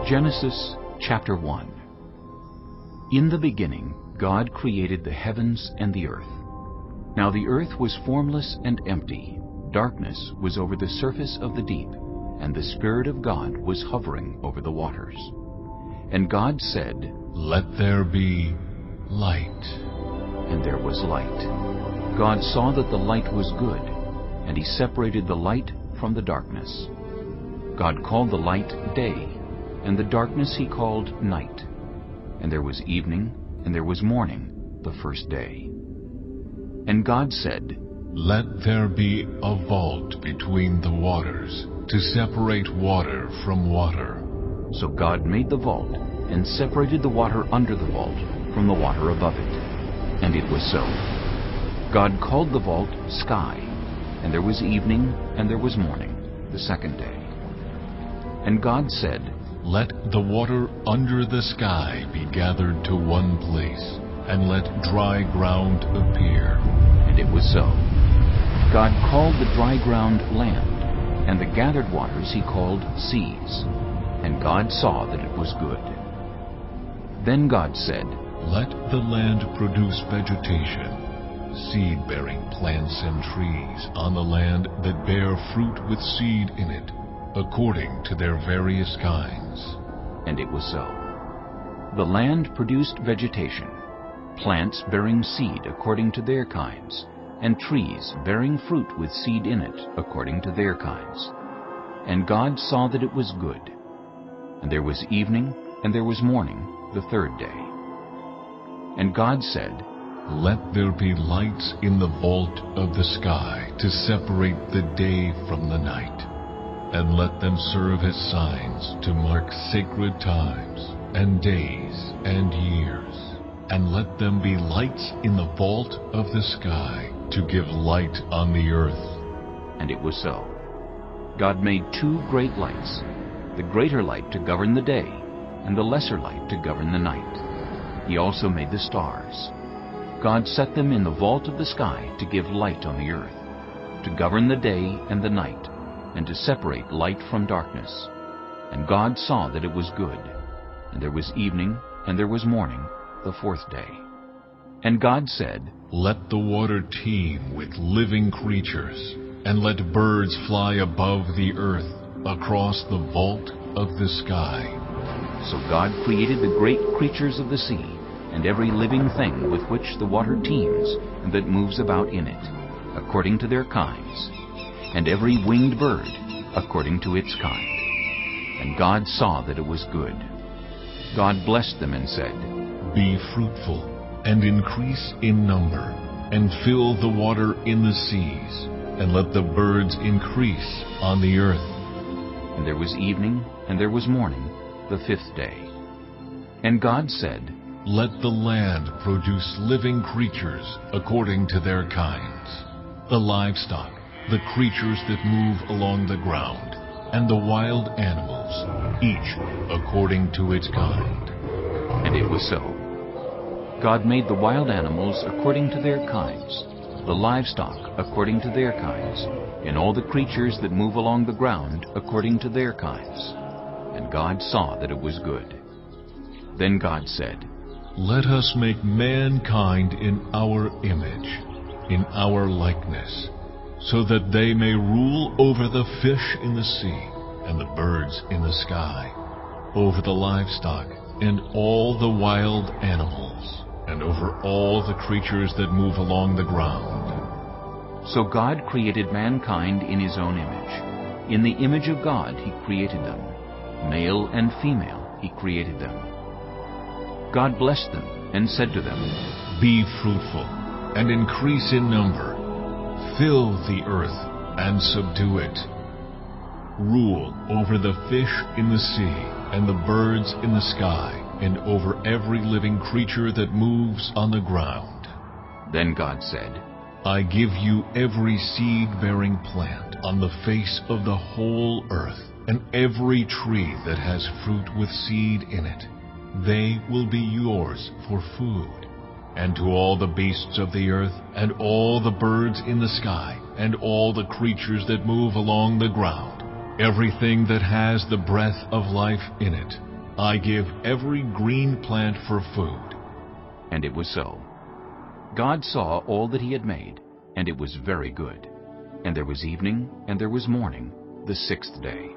Genesis chapter 1. In the beginning, God created the heavens and the earth. Now the earth was formless and empty. Darkness was over the surface of the deep, and the Spirit of God was hovering over the waters. And God said, "Let there be light." And there was light. God saw that the light was good, and He separated the light from the darkness. God called the light day, and the darkness He called night. And there was evening, and there was morning, the first day. And God said, "Let there be a vault between the waters, to separate water from water." So God made the vault, and separated the water under the vault from the water above it. And it was so. God called the vault sky, and there was evening, and there was morning, the second day. And God said, "Let the water under the sky be gathered to one place, and let dry ground appear." And it was so. God called the dry ground land, and the gathered waters He called seas. And God saw that it was good. Then God said, "Let the land produce vegetation, seed-bearing plants and trees on the land that bear fruit with seed in it, according to their various kinds." And it was so. The land produced vegetation, plants bearing seed according to their kinds, and trees bearing fruit with seed in it according to their kinds. And God saw that it was good. And there was evening, and there was morning, the third day. And God said, "Let there be lights in the vault of the sky to separate the day from the night, and let them serve as signs to mark sacred times and days and years. And let them be lights in the vault of the sky to give light on the earth." And it was so. God made two great lights, the greater light to govern the day, and the lesser light to govern the night. He also made the stars. God set them in the vault of the sky to give light on the earth, to govern the day and the night, and to separate light from darkness. And God saw that it was good. And there was evening, and there was morning, the fourth day. And God said, "Let the water teem with living creatures, and let birds fly above the earth across the vault of the sky." So God created the great creatures of the sea, and every living thing with which the water teems, and that moves about in it, according to their kinds, and every winged bird, according to its kind. And God saw that it was good. God blessed them and said, "Be fruitful, and increase in number, and fill the water in the seas, and let the birds increase on the earth." And there was evening, and there was morning, the fifth day. And God said, "Let the land produce living creatures according to their kinds, the livestock, the creatures that move along the ground, and the wild animals, each according to its kind." And it was so. God made the wild animals according to their kinds, the livestock according to their kinds, and all the creatures that move along the ground according to their kinds. And God saw that it was good. Then God said, "Let us make mankind in our image, in our likeness, so that they may rule over the fish in the sea, and the birds in the sky, over the livestock, and all the wild animals, and over all the creatures that move along the ground." So God created mankind in His own image. In the image of God He created them. Male and female He created them. God blessed them and said to them, "Be fruitful, and increase in number. Fill the earth and subdue it. Rule over the fish in the sea, and the birds in the sky, and over every living creature that moves on the ground." Then God said, "I give you every seed-bearing plant on the face of the whole earth, and every tree that has fruit with seed in it. They will be yours for food. And to all the beasts of the earth, and all the birds in the sky, and all the creatures that move along the ground, everything that has the breath of life in it, I give every green plant for food. And it was so. God saw all that he had made, and it was very good. And there was evening, and there was morning, the sixth day.